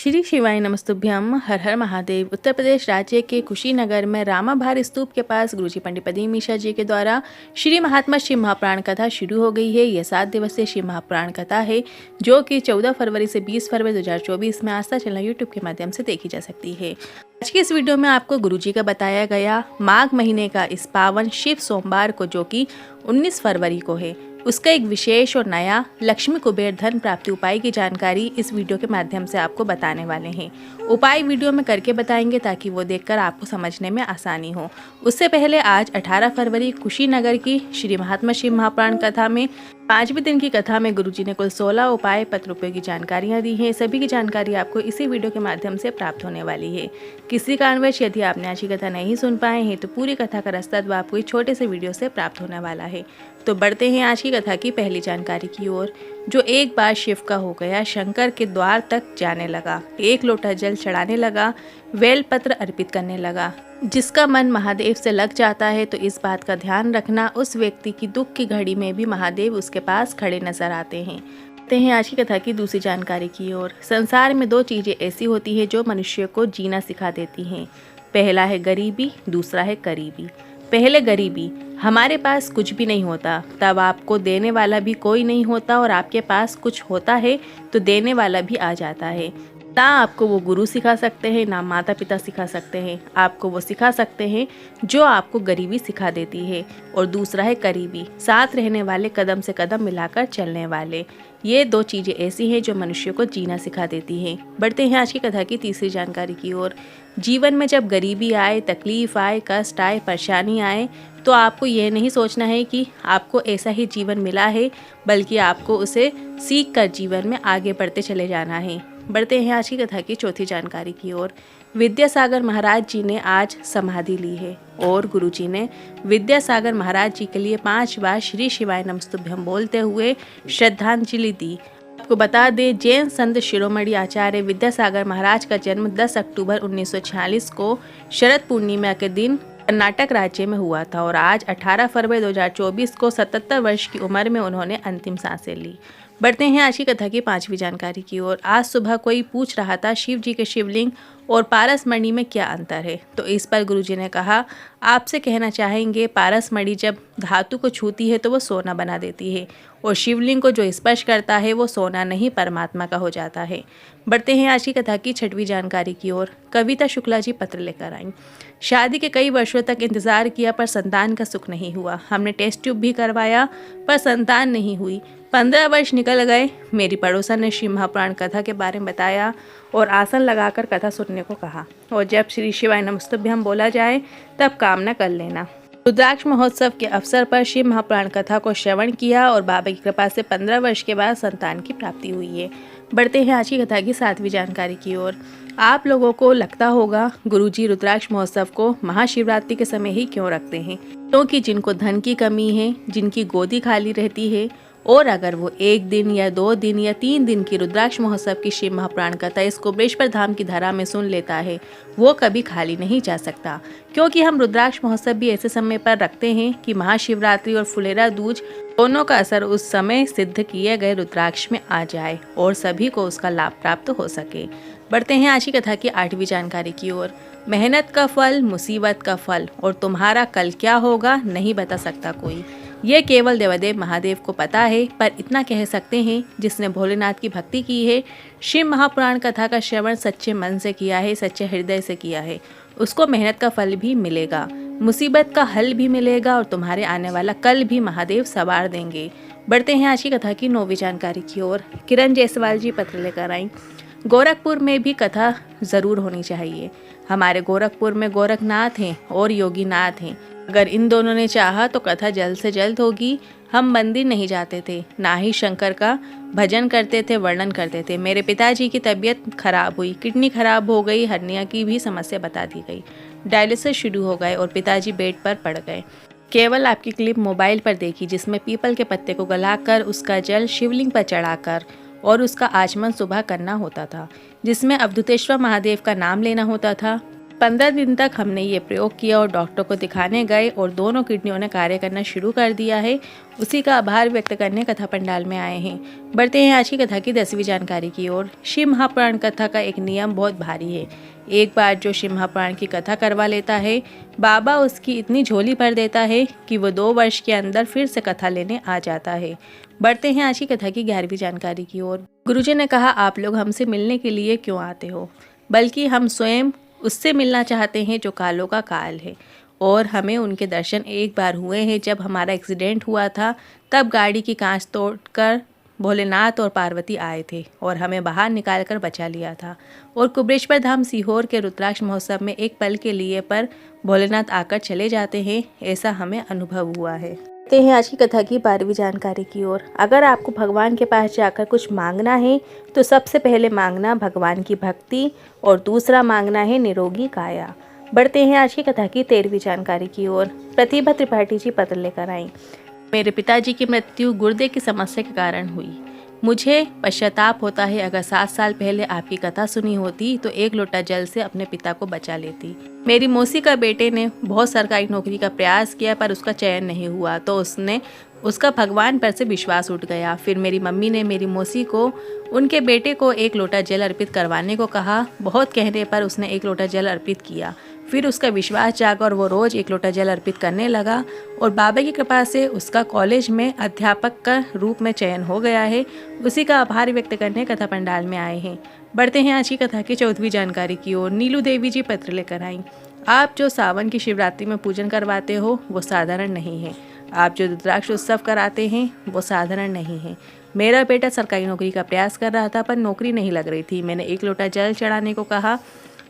श्री शिवाय नमस्तुभ्यम। हर हर महादेव। उत्तर प्रदेश राज्य के कुशीनगर में रामाभार स्तूप के पास गुरुजी पंडित प्रदीप मिश्रा जी के द्वारा श्री महात्मा शिव महापुराण कथा शुरू हो गई है। यह 7 दिवसीय शिव महापुराण कथा है जो कि 14 फरवरी से 20 फरवरी 2024 में आस्था चैनल यूट्यूब के माध्यम से देखी जा सकती है। आज की इस वीडियो में आपको गुरुजी का बताया गया माघ महीने का इस पावन शिव सोमवार को, जो कि 19 फरवरी को है, उसका एक विशेष और नया लक्ष्मी कुबेर धन प्राप्ति उपाय की जानकारी इस वीडियो के माध्यम से आपको बताने वाले हैं। उपाय वीडियो में करके बताएंगे ताकि वो देखकर आपको समझने में आसानी हो। उससे पहले आज 18 फरवरी कुशीनगर की श्री महात्मा शिव महापुराण कथा में 5वें दिन की कथा में गुरुजी ने कुल 16 उपाय पत्र उपयोगी जानकारियाँ दी हैं। सभी की जानकारी आपको इसी वीडियो के माध्यम से प्राप्त होने वाली है। किसी कारणवश यदि आपने आज की कथा नहीं सुन पाए हैं तो पूरी कथा का रसद आपको इस छोटे से वीडियो से प्राप्त होने वाला है। तो बढ़ते हैं आज की कथा की पहली जानकारी की ओर। जो एक बार शिव का हो गया, शंकर के द्वार तक जाने लगा, 1 लोटा जल चढ़ाने लगा, बेलपत्र अर्पित करने लगा। जिसका मन महादेव से लग जाता है तो इस बात का ध्यान रखना, उस व्यक्ति की दुख की घड़ी में भी महादेव उसके पास खड़े नजर आते हैं। आज की कथा की दूसरी जानकारी की ओर। संसार में 2 चीजें ऐसी होती है जो मनुष्य को जीना सिखा देती हैं। पहला है गरीबी, दूसरा है करीबी। पहले गरीबी, हमारे पास कुछ भी नहीं होता, तब आपको देने वाला भी कोई नहीं होता, और आपके पास कुछ होता है तो देने वाला भी आ जाता है। ना आपको वो गुरु सिखा सकते हैं, ना माता पिता सिखा सकते हैं। आपको वो सिखा सकते हैं जो आपको गरीबी सिखा देती है। और दूसरा है करीबी, साथ रहने वाले, कदम से कदम मिलाकर चलने वाले। ये 2 चीज़ें ऐसी हैं जो मनुष्य को जीना सिखा देती हैं। बढ़ते हैं आज की कथा की तीसरी जानकारी की ओर। जीवन में जब गरीबी आए, तकलीफ आए, कष्ट आए, परेशानी आए, तो आपको ये नहीं सोचना है कि आपको ऐसा ही जीवन मिला है, बल्कि आपको उसे सीख कर जीवन में आगे बढ़ते चले जाना है। बढ़ते हैं आज की कथा की चौथी जानकारी की ओर। विद्यासागर महाराज जी ने आज समाधि ली है और गुरुजी ने विद्यासागर महाराज जी के लिए 5 बार श्री शिवाय नमस्तुभ्यम बोलते हुए श्रद्धांजलि दी। आपको बता दें, जैन संत शिरोमणि आचार्य विद्यासागर महाराज का जन्म 10 अक्टूबर 1946 को शरद पूर्णिमा के दिन कर्नाटक राज्य में हुआ था, और आज 18 फरवरी 2024 को 77 वर्ष की उम्र में उन्होंने अंतिम सांसें ली। बढ़ते हैं आज की कथा की 5वीं जानकारी की ओर। आज सुबह कोई पूछ रहा था शिव जी के शिवलिंग और पारसमणि में क्या अंतर है, तो इस पर गुरुजी ने कहा, आपसे कहना चाहेंगे, पारसमणि जब धातु को छूती है तो वो सोना बना देती है, और शिवलिंग को जो स्पर्श करता है वो सोना नहीं परमात्मा का हो जाता है। बढ़ते हैं आज की कथा की 6वीं जानकारी की ओर। कविता शुक्ला जी पत्र लेकर आई। शादी के कई वर्षों तक इंतजार किया पर संतान का सुख नहीं हुआ। हमने टेस्ट ट्यूब भी करवाया पर संतान नहीं हुई। 15 वर्ष निकल गए। मेरी पड़ोसन ने शिव महापुराण कथा के बारे में बताया और आसन लगाकर कथा सुनने को कहा, और जब श्री शिवाय नमस्तुभ्यम बोला जाए तब कामना कर लेना। रुद्राक्ष महोत्सव के अवसर पर शिव महापुराण कथा को श्रवण किया और बाबा की कृपा से 15 वर्ष के बाद संतान की प्राप्ति हुई है। बढ़ते हैं आज की कथा की 7वीं जानकारी की ओर। आप लोगों को लगता होगा गुरुजी रुद्राक्ष महोत्सव को महाशिवरात्रि के समय ही क्यों रखते हैं, क्योंकि जिनको धन की कमी है, जिनकी गोदी खाली रहती है, और अगर वो 1 दिन या 2 दिन या 3 दिन की रुद्राक्ष महोत्सव की शिव महापुराण कथा इस कुबेरेश्वर धाम की धरा में सुन लेता है, वो कभी खाली नहीं जा सकता। क्योंकि हम रुद्राक्ष महोत्सव भी ऐसे समय पर रखते हैं कि महाशिवरात्रि और फुलेरा दूज दोनों का असर उस समय सिद्ध किए गए रुद्राक्ष में आ जाए और सभी को उसका लाभ प्राप्त हो सके। बढ़ते हैं आज की कथा की 8वीं जानकारी की ओर। मेहनत का फल, मुसीबत का फल, और तुम्हारा कल क्या होगा नहीं बता सकता कोई। ये केवल देवादेव महादेव को पता है, पर इतना कह सकते हैं, जिसने भोलेनाथ की भक्ति की है, शिव महापुराण कथा का श्रवण सच्चे मन से किया है, सच्चे हृदय से किया है, उसको मेहनत का फल भी मिलेगा, मुसीबत का हल भी मिलेगा, और तुम्हारे आने वाला कल भी महादेव सवार देंगे। बढ़ते हैं आज की कथा की 9वीं जानकारी की ओर। किरण जायसवाल जी पत्र लेकर आई। गोरखपुर में भी कथा जरूर होनी चाहिए। हमारे गोरखपुर में गोरखनाथ हैं और योगीनाथ हैं। अगर इन दोनों ने चाहा तो कथा जल्द से जल्द होगी। हम मंदिर नहीं जाते थे, ना ही शंकर का भजन करते थे, वर्णन करते थे। मेरे पिताजी की तबीयत खराब हुई, किडनी खराब हो गई, हर्निया की भी समस्या बता दी गई, डायलिसिस शुरू हो गए और पिताजी बेड पर पड़ गए। केवल आपकी क्लिप मोबाइल पर देखी जिसमें पीपल के पत्ते को गलाकर उसका जल शिवलिंग पर चढ़ाकर और उसका आचमन सुबह करना होता था, जिसमें अवधूतेश्वर महादेव का नाम लेना होता था। 15 दिन तक हमने ये प्रयोग किया और डॉक्टर को दिखाने गए और दोनों किडनियों ने कार्य करना शुरू कर दिया है। उसी का आभार व्यक्त करने कथा पंडाल में आए हैं। बढ़ते हैं आज की कथा की 10वीं जानकारी की ओर। शिव महापुराण कथा का एक नियम बहुत भारी है। एक बार जो शिव महापुराण की कथा करवा लेता है, बाबा उसकी इतनी झोली भर देता है कि वो 2 वर्ष के अंदर फिर से कथा लेने आ जाता है। बढ़ते हैं आज की कथा की 11वीं जानकारी की ओर। गुरुजी ने कहा, आप लोग हमसे मिलने के लिए क्यों आते हो, बल्कि हम स्वयं उससे मिलना चाहते हैं जो कालों का काल है। और हमें उनके दर्शन एक बार हुए हैं। जब हमारा एक्सीडेंट हुआ था तब गाड़ी की कांच तोड़कर भोलेनाथ और पार्वती आए थे और हमें बाहर निकालकर बचा लिया था। और कुबरेश्वर धाम सीहोर के रुद्राक्ष महोत्सव में एक पल के लिए पर भोलेनाथ आकर चले जाते हैं, ऐसा हमें अनुभव हुआ है। देखते हैं आज की कथा की 12वीं जानकारी की ओर। अगर आपको भगवान के पास जाकर कुछ मांगना है तो सबसे पहले मांगना भगवान की भक्ति और दूसरा मांगना है निरोगी काया। बढ़ते हैं आज की कथा की 13वीं जानकारी की ओर। प्रतिभा त्रिपाठी जी पत्र लेकर आई। मेरे पिताजी की मृत्यु गुर्दे की समस्या के कारण हुई। मुझे पश्चाताप होता है, अगर 7 साल पहले आपकी कथा सुनी होती तो 1 लोटा जल से अपने पिता को बचा लेती। मेरी मौसी का बेटे ने बहुत सरकारी नौकरी का प्रयास किया पर उसका चयन नहीं हुआ तो उसका भगवान पर से विश्वास उठ गया। फिर मेरी मम्मी ने मेरी मौसी को उनके बेटे को 1 लोटा जल अर्पित करवाने को कहा। बहुत कहने पर उसने 1 लोटा जल अर्पित किया। फिर उसका विश्वास जागा और वो रोज़ 1 लोटा जल अर्पित करने लगा और बाबा की कृपा से उसका कॉलेज में अध्यापक का रूप में चयन हो गया है। उसी का आभार व्यक्त करने कथा पंडाल में आए हैं। बढ़ते हैं आज की कथा की 14वीं जानकारी की ओर। नीलू देवी जी पत्र लेकर आई। आप जो सावन की शिवरात्रि में पूजन करवाते हो वो साधारण नहीं है। आप जो रुद्राक्ष उत्सव कराते हैं वो साधारण नहीं है। मेरा बेटा सरकारी नौकरी का प्रयास कर रहा था पर नौकरी नहीं लग रही थी। मैंने 1 लोटा जल चढ़ाने को कहा।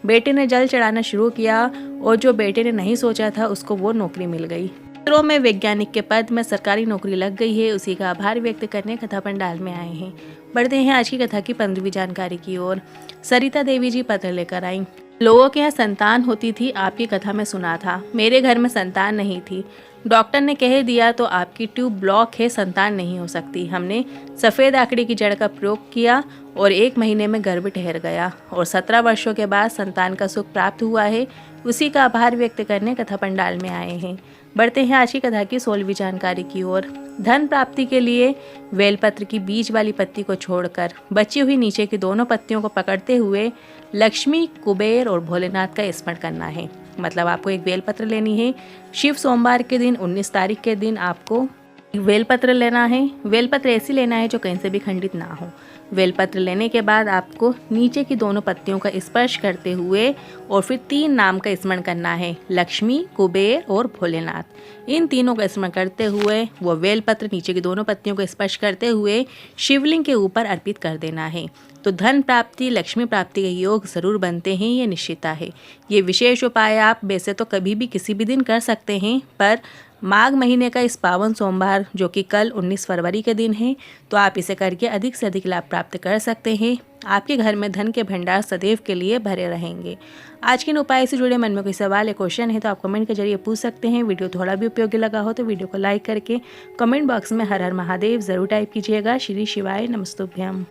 बेटे ने जल चढ़ाना शुरू किया और जो बेटे ने नहीं सोचा था उसको वो नौकरी मिल गई। इसरो में वैज्ञानिक के पद में सरकारी नौकरी लग गई है। उसी का आभार व्यक्त करने कथा पंडाल में आए हैं। बढ़ते हैं आज की कथा की 15वीं जानकारी की ओर। सरिता देवी जी पत्र लेकर आई। लोगों के यहाँ संतान होती थी, आपकी कथा में सुना था। मेरे घर में संतान नहीं थी। डॉक्टर ने कह दिया तो आपकी ट्यूब ब्लॉक है, संतान नहीं हो सकती। हमने सफ़ेद आकड़ी की जड़ का प्रयोग किया और 1 महीने में गर्भ ठहर गया और 17 वर्षों के बाद संतान का सुख प्राप्त हुआ है। उसी का आभार व्यक्त करने कथा पंडाल में आए हैं। बढ़ते हैं आज की कथा की 16वीं जानकारी की ओर। धन प्राप्ति के लिए बेलपत्र की बीज वाली पत्ती को छोड़कर बची हुई नीचे की दोनों पत्तियों को पकड़ते हुए लक्ष्मी, कुबेर और भोलेनाथ का स्मरण करना है। मतलब आपको एक बेलपत्र लेनी है। शिव सोमवार के दिन 19 तारीख के दिन आपको बेलपत्र लेना है। बेलपत्र ऐसी लेना है जो कहीं से भी खंडित ना हो। बेलपत्र लेने के बाद आपको नीचे की दोनों पत्तियों का स्पर्श करते हुए और फिर 3 नाम का स्मरण करना है, लक्ष्मी, कुबेर और भोलेनाथ। इन तीनों का स्मरण करते हुए वो बेलपत्र नीचे की दोनों पत्तियों को स्पर्श करते हुए शिवलिंग के ऊपर अर्पित कर देना है। तो धन प्राप्ति, लक्ष्मी प्राप्ति के योग जरूर बनते हैं, ये निश्चित है। ये विशेष उपाय आप वैसे तो कभी भी किसी भी दिन कर सकते हैं, पर माघ महीने का इस पावन सोमवार जो कि कल 19 फरवरी के दिन है, तो आप इसे करके अधिक से अधिक लाभ प्राप्त कर सकते हैं। आपके घर में धन के भंडार सदैव के लिए भरे रहेंगे। आज के इन उपाय से जुड़े मन में कोई सवाल या क्वेश्चन है तो आप कमेंट के जरिए पूछ सकते हैं। वीडियो थोड़ा भी उपयोगी लगा हो तो वीडियो को लाइक करके कमेंट बॉक्स में हर हर महादेव जरूर टाइप कीजिएगा। श्री शिवाय नमस्तुभ्यम।